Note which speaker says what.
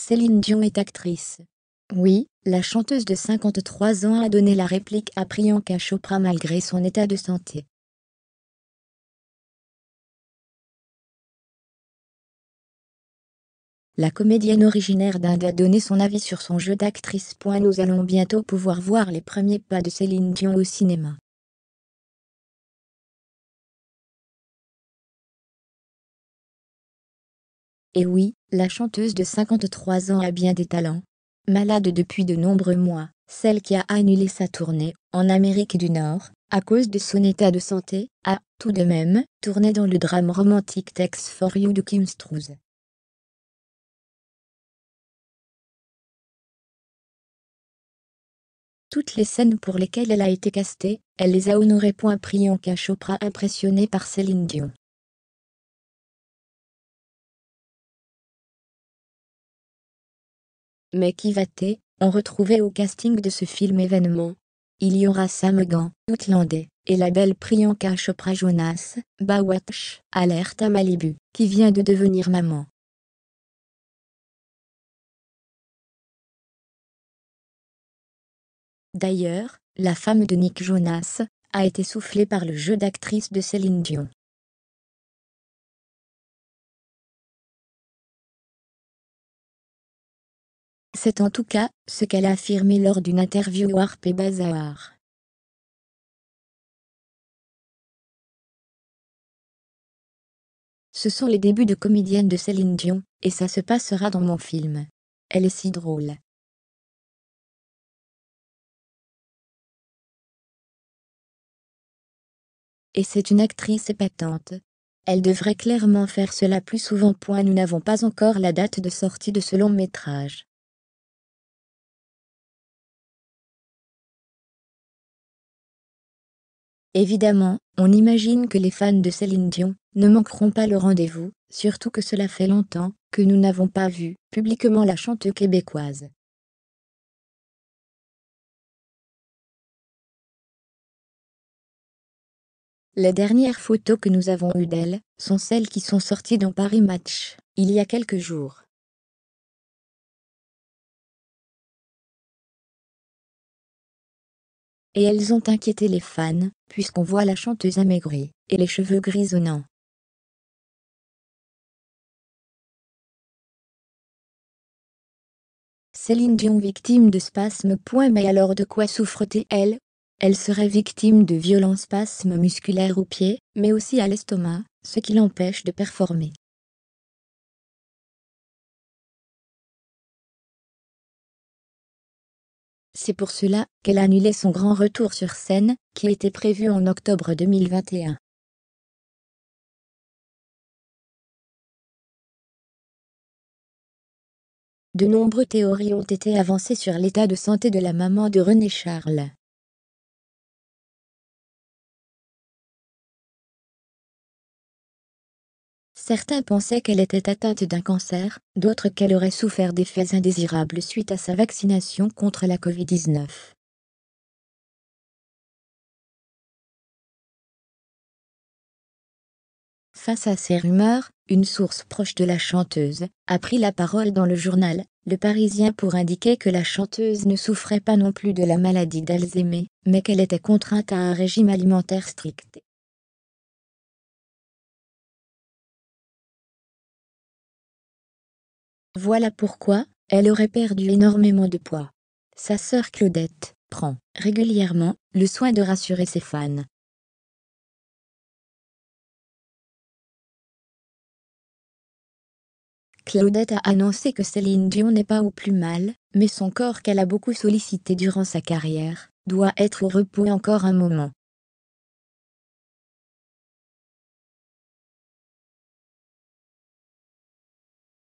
Speaker 1: Céline Dion est actrice. Oui, la chanteuse de 53 ans a donné la réplique à Priyanka Chopra malgré son état de santé. La comédienne originaire d'Inde a donné son avis sur son jeu d'actrice. Nous allons bientôt pouvoir voir les premiers pas de Céline Dion au cinéma. Et oui, la chanteuse de 53 ans a bien des talents. Malade depuis de nombreux mois, celle qui a annulé sa tournée, en Amérique du Nord, à cause de son état de santé, a, tout de même, tourné dans le drame romantique Text for You de Kim Struz. Toutes les scènes pour lesquelles elle a été castée, elle les a honorées. Priyanka Chopra impressionnée par Céline Dion. Mais qui va-t-on retrouver au casting de ce film événement? Il y aura Sam Gant, Outlandais, et la belle Priyanka Chopra Jonas, Baywatch, Alerte à Malibu, qui vient de devenir maman. D'ailleurs, la femme de Nick Jonas a été soufflée par le jeu d'actrice de Céline Dion. C'est en tout cas ce qu'elle a affirmé lors d'une interview au Harper's Bazaar. Ce sont les débuts de comédienne de Céline Dion, et ça se passera dans mon film. Elle est si drôle. Et c'est une actrice épatante. Elle devrait clairement faire cela plus souvent. Nous n'avons pas encore la date de sortie de ce long métrage. Évidemment, on imagine que les fans de Céline Dion ne manqueront pas le rendez-vous, surtout que cela fait longtemps que nous n'avons pas vu publiquement la chanteuse québécoise. Les dernières photos que nous avons eues d'elle sont celles qui sont sorties dans Paris Match, il y a quelques jours. Et elles ont inquiété les fans, puisqu'on voit la chanteuse amaigrie, et les cheveux grisonnants. Céline Dion victime de spasmes. Mais alors de quoi souffre-t-elle? Elle serait victime de violents spasmes musculaires aux pieds, mais aussi à l'estomac, ce qui l'empêche de performer. C'est pour cela qu'elle a annulé son grand retour sur scène, qui était prévu en octobre 2021. De nombreuses théories ont été avancées sur l'état de santé de la maman de René Charles. Certains pensaient qu'elle était atteinte d'un cancer, d'autres qu'elle aurait souffert d'effets indésirables suite à sa vaccination contre la Covid-19. Face à ces rumeurs, une source proche de la chanteuse a pris la parole dans le journal Le Parisien pour indiquer que la chanteuse ne souffrait pas non plus de la maladie d'Alzheimer, mais qu'elle était contrainte à un régime alimentaire strict. Voilà pourquoi elle aurait perdu énormément de poids. Sa sœur Claudette prend régulièrement le soin de rassurer ses fans. Claudette a annoncé que Céline Dion n'est pas au plus mal, mais son corps qu'elle a beaucoup sollicité durant sa carrière doit être au repos encore un moment.